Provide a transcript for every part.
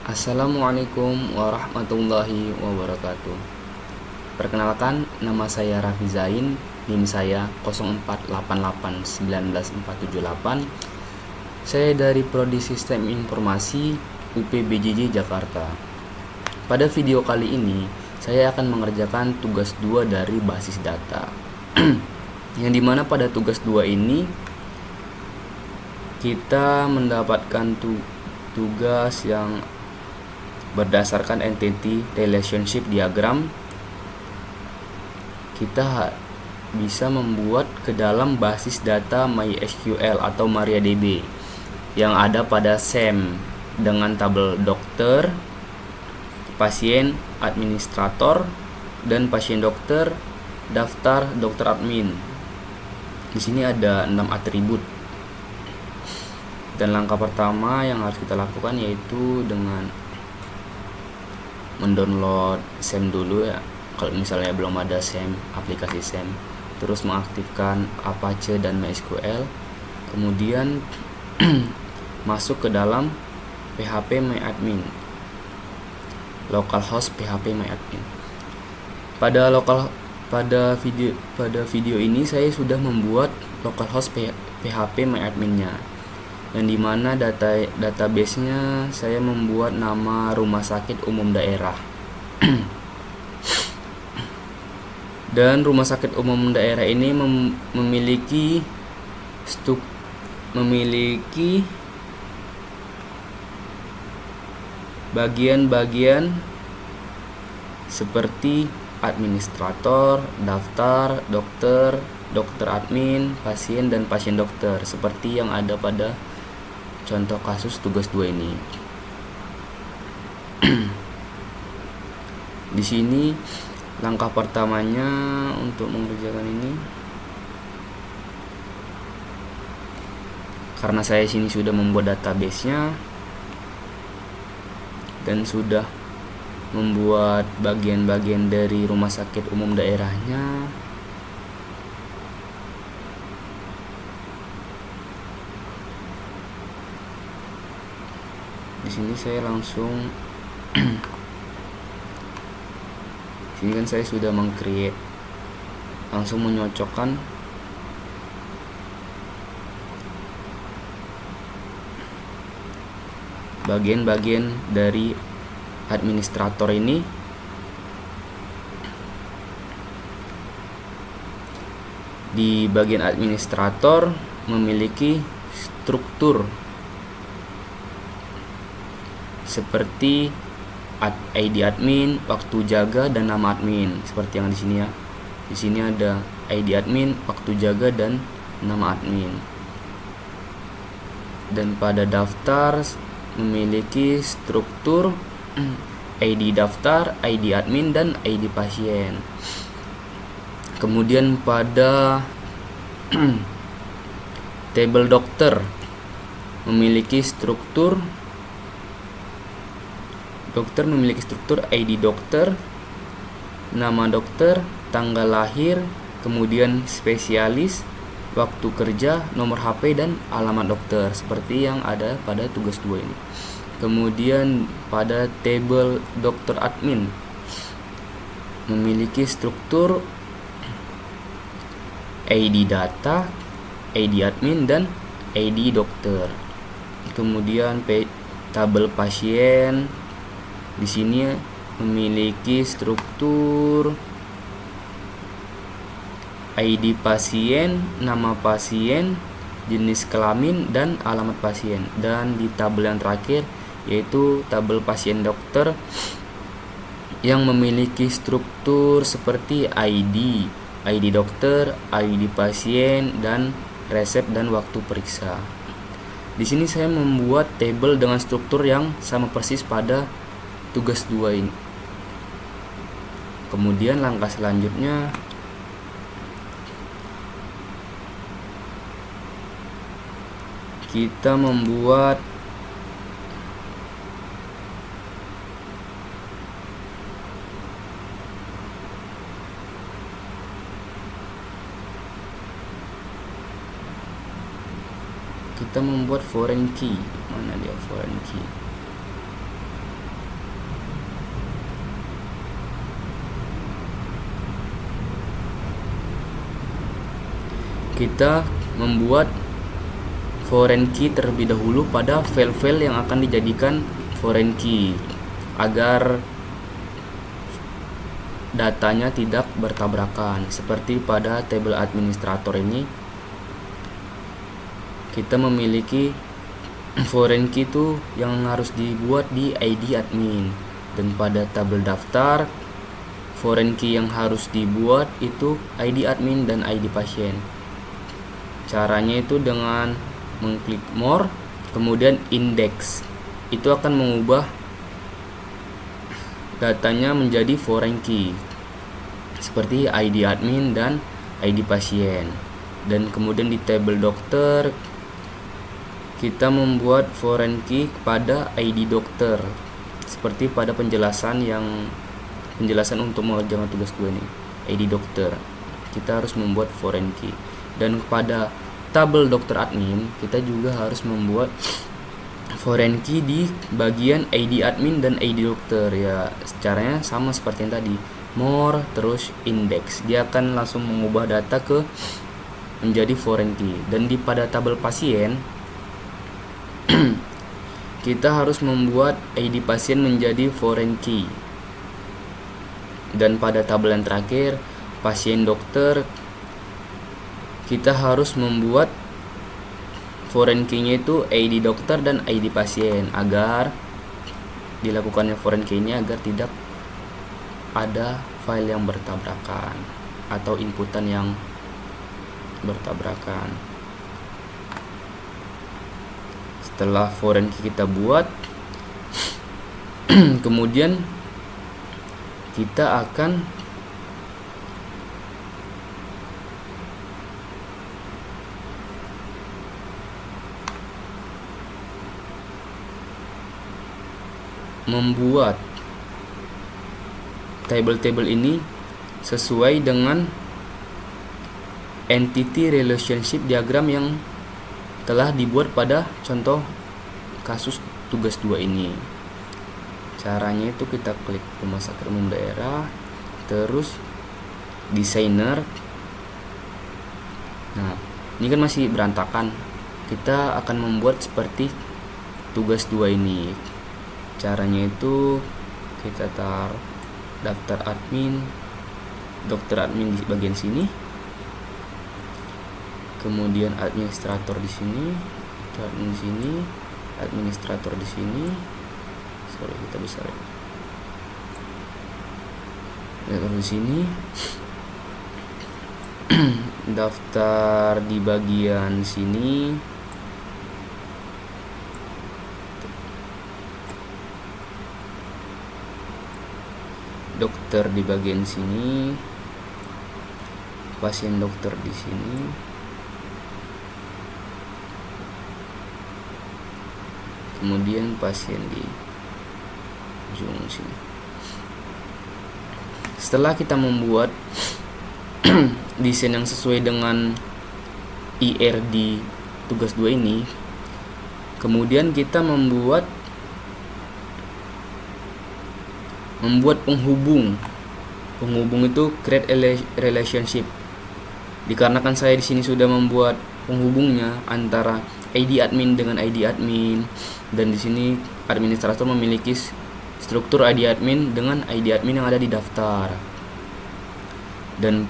Assalamualaikum warahmatullahi wabarakatuh. Perkenalkan, nama saya Raffi Zain, NIM saya 0488191478. Saya dari Prodi Sistem Informasi UPBJJ Jakarta. Pada video kali ini, saya akan mengerjakan tugas 2 dari basis data. Yang dimana pada tugas 2 ini kita mendapatkan tugas yang berdasarkan entity relationship diagram. Kita bisa membuat ke dalam basis data MySQL atau MariaDB yang ada pada SEM dengan tabel dokter, pasien, administrator, dan pasien dokter, daftar dokter admin. Di sini ada 6 atribut. Dan langkah pertama yang harus kita lakukan yaitu dengan mendownload SEM dulu ya, kalau misalnya belum ada SEM, aplikasi SEM. Terus mengaktifkan Apache dan MySQL. Kemudian masuk ke dalam PHP MyAdmin, localhost PHP MyAdmin. Pada video ini saya sudah membuat localhost PHP MyAdmin-nya, yang dimana database-nya saya membuat nama rumah sakit umum daerah. Dan rumah sakit umum daerah ini memiliki bagian-bagian seperti administrator, daftar, dokter, dokter admin, pasien, dan pasien dokter, seperti yang ada pada contoh kasus tugas 2 ini. Di sini langkah pertamanya untuk mengerjakan ini, karena saya sini sudah membuat database-nya dan sudah membuat bagian-bagian dari rumah sakit umum daerahnya. Di sini saya langsung sini kan saya sudah meng-create, langsung menyocokkan bagian-bagian dari administrator ini. Di bagian administrator memiliki struktur seperti ID admin, waktu jaga, dan nama admin, seperti yang di sini ya. Di sini ada ID admin, waktu jaga, dan nama admin. Dan pada daftar memiliki struktur ID daftar, ID admin, dan ID pasien. Kemudian pada tabel dokter memiliki struktur ID dokter, nama dokter, tanggal lahir, kemudian spesialis, waktu kerja, nomor HP, dan alamat dokter, seperti yang ada pada tugas 2 ini. Kemudian pada tabel dokter admin memiliki struktur ID data, ID admin, dan ID dokter. Kemudian tabel pasien di sini memiliki struktur ID pasien, nama pasien, jenis kelamin, dan alamat pasien. Dan di tabel yang terakhir yaitu tabel pasien dokter yang memiliki struktur seperti ID dokter, ID pasien, dan resep dan waktu periksa. Di sini saya membuat tabel dengan struktur yang sama persis pada tugas 2 ini. Kemudian langkah selanjutnya kita membuat foreign key. Mana dia foreign key? kita membuat foreign key terlebih dahulu pada file-file yang akan dijadikan foreign key agar datanya tidak bertabrakan. Seperti pada table administrator ini, kita memiliki foreign key itu yang harus dibuat di ID admin, dan pada tabel daftar foreign key yang harus dibuat itu ID admin dan ID pasien. Caranya itu dengan mengklik more, kemudian index. Itu akan mengubah datanya menjadi foreign key seperti ID admin dan ID pasien. Dan kemudian di table dokter kita membuat foreign key kepada ID dokter seperti pada penjelasan untuk mengerjakan tugas 2 ini. ID dokter kita harus membuat foreign key, dan kepada tabel dokter admin kita juga harus membuat foreign key di bagian ID admin dan ID dokter. Ya, caranya sama seperti yang tadi, more terus index. Dia akan langsung mengubah data ke menjadi foreign key. Dan di pada tabel pasien kita harus membuat ID pasien menjadi foreign key. Dan pada tabel yang terakhir, pasien dokter, kita harus membuat foreign key-nya itu ID dokter dan ID pasien agar dilakukannya foreign key-nya agar tidak ada file yang bertabrakan atau inputan yang bertabrakan. Setelah foreign key kita buat, kemudian kita akan membuat table-table ini sesuai dengan entity relationship diagram yang telah dibuat pada contoh kasus tugas 2 ini. Caranya itu kita klik rumah sakit umum daerah, terus designer. Nah, ini kan masih berantakan. Kita akan membuat seperti tugas 2 ini. Caranya itu kita taruh daftar admin, dokter admin di bagian sini, kemudian administrator di sini, admin di sini, administrator di sini. Sorry, kita bisa lihat di sini. Daftar di bagian sini, dokter di bagian sini, pasien dokter di sini, kemudian pasien di ujung sini. Setelah kita membuat desain yang sesuai dengan IR di tugas 2 ini, kemudian kita membuat penghubung itu create relationship. Dikarenakan saya di sini sudah membuat penghubungnya antara ID admin dengan ID admin, dan di sini administrator memiliki struktur ID admin dengan ID admin yang ada di daftar, dan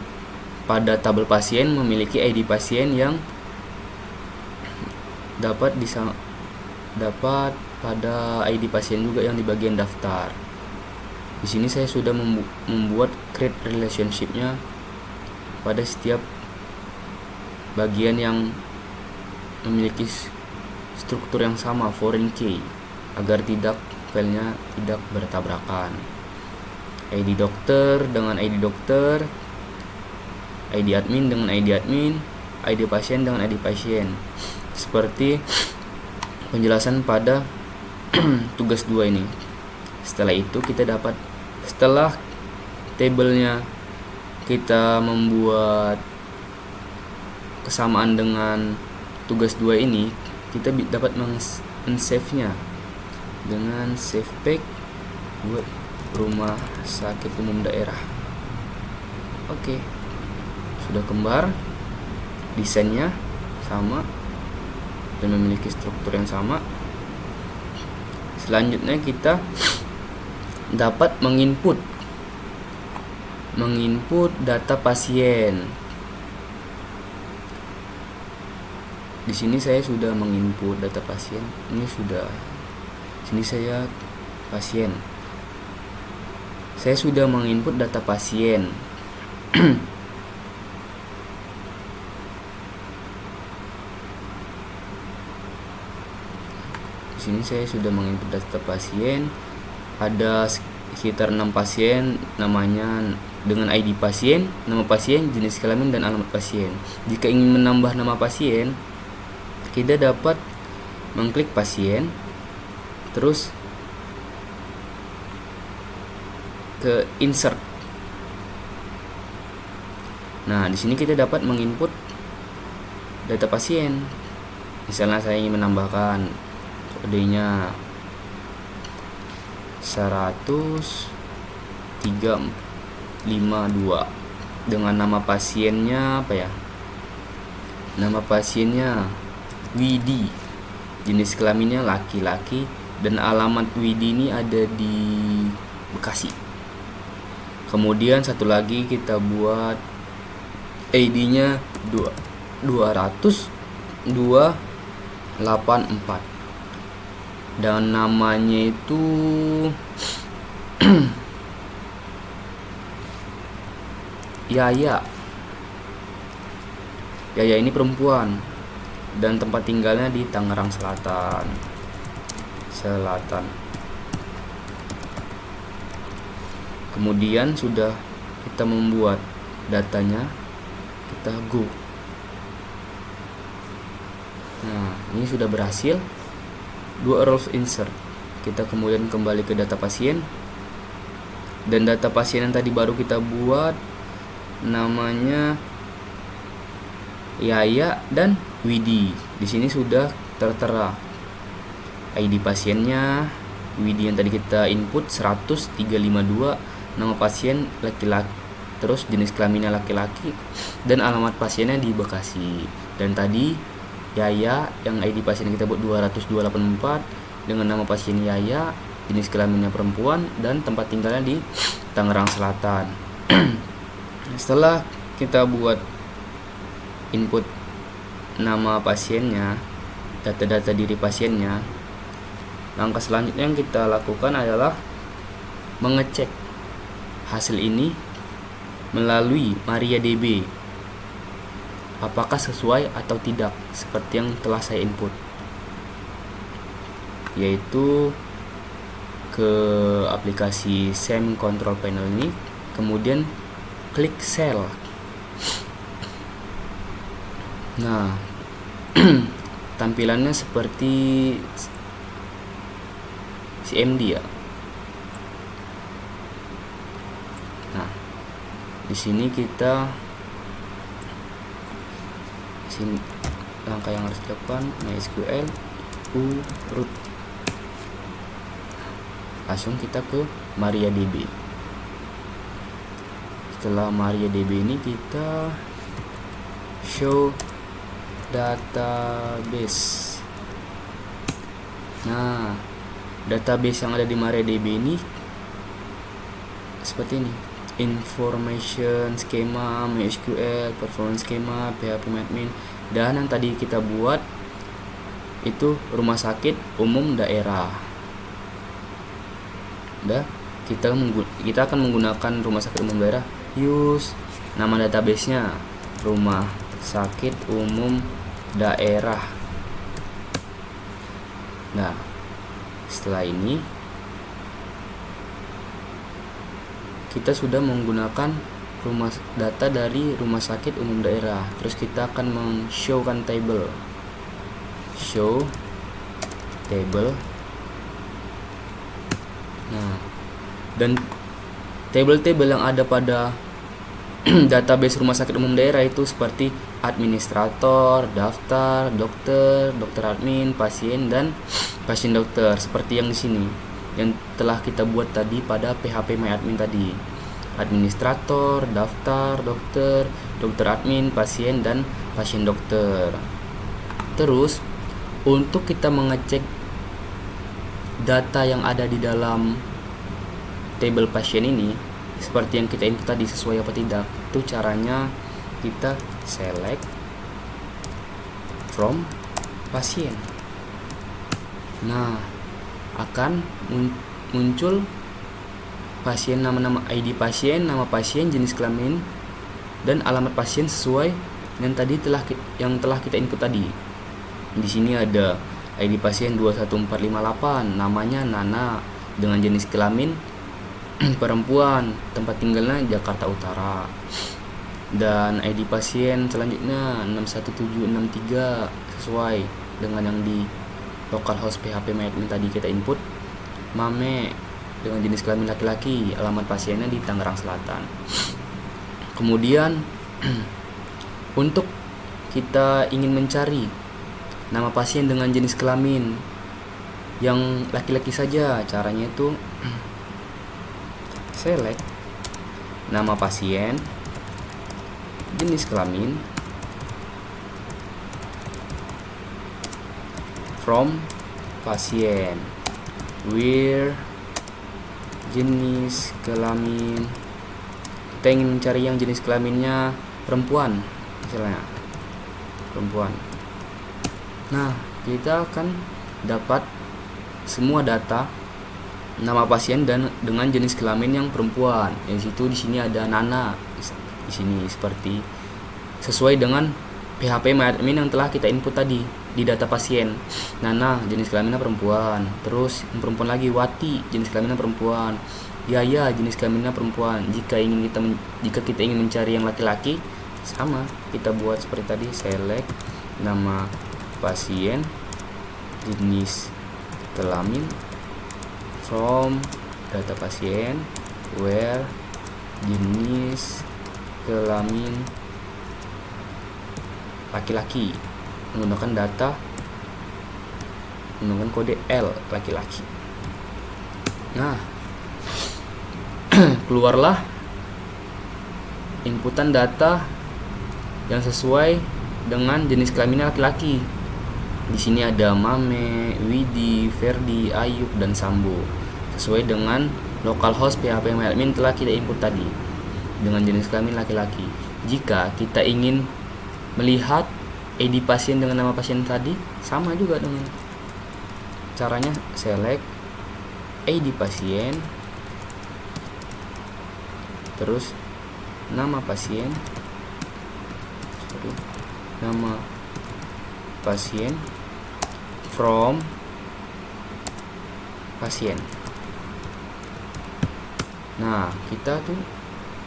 pada tabel pasien memiliki ID pasien yang dapat pada ID pasien juga yang di bagian daftar. Di sini saya sudah membuat create relationship-nya pada setiap bagian yang memiliki struktur yang sama, foreign key, agar filenya tidak bertabrakan. ID dokter dengan ID dokter, ID admin dengan ID admin, ID pasien dengan ID pasien. Seperti penjelasan pada tugas 2 ini. Setelah itu setelah tabelnya kita membuat kesamaan dengan tugas 2 ini, kita dapat men-save-nya dengan save pack buat rumah sakit umum daerah. Oke, sudah kembar. desainnya sama dan memiliki struktur yang sama. Selanjutnya kita dapat menginput data pasien. Di sini saya sudah menginput data pasien. Sini saya pasien. Saya sudah menginput data pasien. Di sini saya sudah menginput data pasien. Ada sekitar 6 pasien, namanya dengan ID pasien, nama pasien, jenis kelamin, dan alamat pasien. Jika ingin menambah nama pasien, kita dapat mengklik pasien, terus ke insert. Nah, di sini kita dapat menginput data pasien. Misalnya saya ingin menambahkan kodenya 10352 dengan nama pasiennya apa ya? Nama pasiennya Widi, jenis kelaminnya laki-laki, dan alamat Widi ini ada di Bekasi. Kemudian satu lagi kita buat ID-nya 200-284 dan namanya itu Yaya ini perempuan dan tempat tinggalnya di Tangerang Selatan. Kemudian sudah kita membuat datanya, kita go. Nah, ini sudah berhasil. 2 rows insert. Kita kemudian kembali ke data pasien, dan data pasien yang tadi baru kita buat namanya Yaya dan Widi. Di sini sudah tertera ID pasiennya, Widi yang tadi kita input 10352, nama pasien laki-laki, terus jenis kelaminnya laki-laki, dan alamat pasiennya di Bekasi. Dan tadi Yaya yang ID pasien kita buat 200-284 dengan nama pasien Yaya, jenis kelaminnya perempuan, dan tempat tinggalnya di Tangerang Selatan. Setelah kita buat input nama pasiennya, data-data diri pasiennya, langkah selanjutnya yang kita lakukan adalah mengecek hasil ini melalui MariaDB, apakah sesuai atau tidak seperti yang telah saya input, yaitu ke aplikasi SEM Control Panel ini, kemudian klik Cell. Nah, tampilannya seperti CMD ya. Nah, di sini langkah yang harus dilakukan MySQL root. Langsung kita ke MariaDB. Setelah MariaDB ini kita show database. Nah, database yang ada di MariaDB ini seperti ini: information schema, MySQL, performance schema, PHP admin, dan yang tadi kita buat itu rumah sakit umum daerah. Kita akan menggunakan rumah sakit umum daerah. Use nama databasenya rumah sakit umum daerah. Nah, setelah ini kita sudah menggunakan data dari rumah sakit umum daerah. Terus kita akan men-showkan table. Show table. Nah, dan table-table yang ada pada database rumah sakit umum daerah itu seperti administrator, daftar, dokter, dokter admin, pasien, dan pasien dokter, seperti yang di sini yang telah kita buat tadi pada PHP MyAdmin tadi. administrator, daftar, dokter, dokter admin, pasien, dan pasien dokter. Terus untuk kita mengecek data yang ada di dalam table pasien ini, seperti yang kita input tadi sesuai apa tidak, itu caranya kita select from pasien. Nah, akan muncul pasien, nama ID pasien, nama pasien, jenis kelamin, dan alamat pasien sesuai yang telah kita input tadi. Di sini ada ID pasien 21458, namanya Nana, dengan jenis kelamin perempuan, tempat tinggalnya Jakarta Utara. Dan ID pasien selanjutnya 61763 sesuai dengan yang di localhost PHP MyAdmin tadi kita input, Mame, dengan jenis kelamin laki-laki, alamat pasiennya di Tangerang Selatan. Kemudian untuk kita ingin mencari nama pasien dengan jenis kelamin yang laki-laki saja, caranya itu select nama pasien, jenis kelamin, from pasien, where jenis kelamin, kita ingin mencari yang jenis kelaminnya perempuan, misalnya perempuan. Nah, kita akan dapat semua data nama pasien dan dengan jenis kelamin yang perempuan. Di sini ada Nana, di sini seperti sesuai dengan PHP MyAdmin yang telah kita input tadi di data pasien. Nana, jenis kelaminnya perempuan. Terus yang perempuan lagi, Wati, jenis kelaminnya perempuan. Yaya, jenis kelaminnya perempuan. Jika kita ingin mencari yang laki-laki, sama, kita buat seperti tadi, select nama pasien, jenis kelamin, from data pasien, where jenis kelamin laki-laki, menggunakan kode L, laki-laki. Nah, keluarlah inputan data yang sesuai dengan jenis kelaminnya laki-laki. Di sini ada Mame, Widi, Ferdi, Ayub, dan Sambo, sesuai dengan localhost PHP MyAdmin telah kita input tadi dengan jenis kelamin laki-laki. Jika kita ingin melihat ID pasien dengan nama pasien tadi, sama juga dengan caranya select ID pasien, terus nama pasien, from pasien. Nah, kita tuh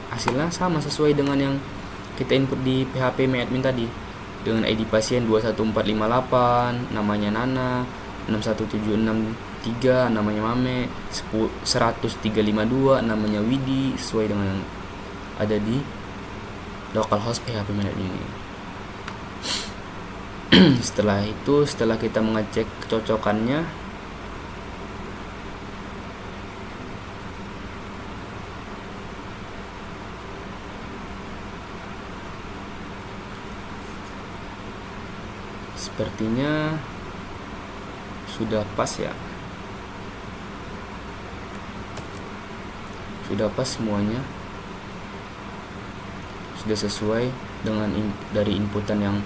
hasilnya sama sesuai dengan yang kita input di PHP MyAdmin tadi, dengan ID pasien 21458, namanya Nana, 61763, namanya Mame, 10352, namanya Widi, sesuai dengan yang ada di localhost PHP MyAdmin ini. Setelah kita mengecek kecocokannya, sepertinya sudah pas ya, sudah pas semuanya, sudah sesuai dengan dari inputan yang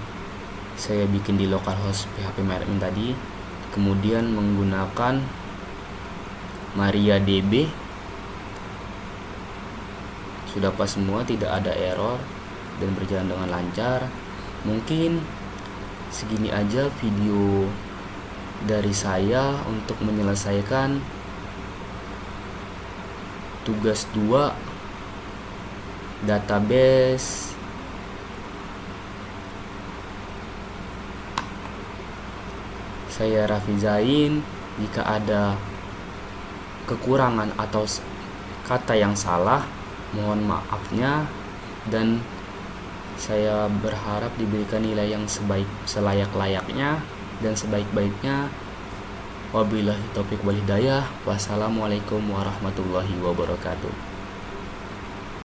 saya bikin di localhost PHP MyAdmin tadi. Kemudian menggunakan MariaDB, sudah pas semua, tidak ada error dan berjalan dengan lancar. Mungkin segini aja video dari saya untuk menyelesaikan tugas 2 database saya Raffi Zain. Jika ada kekurangan atau kata yang salah, mohon maafnya, dan saya berharap diberikan nilai yang selayak-layaknya dan sebaik-baiknya. Wabillahi taufiq wal hidayah. Wassalamualaikum warahmatullahi wabarakatuh.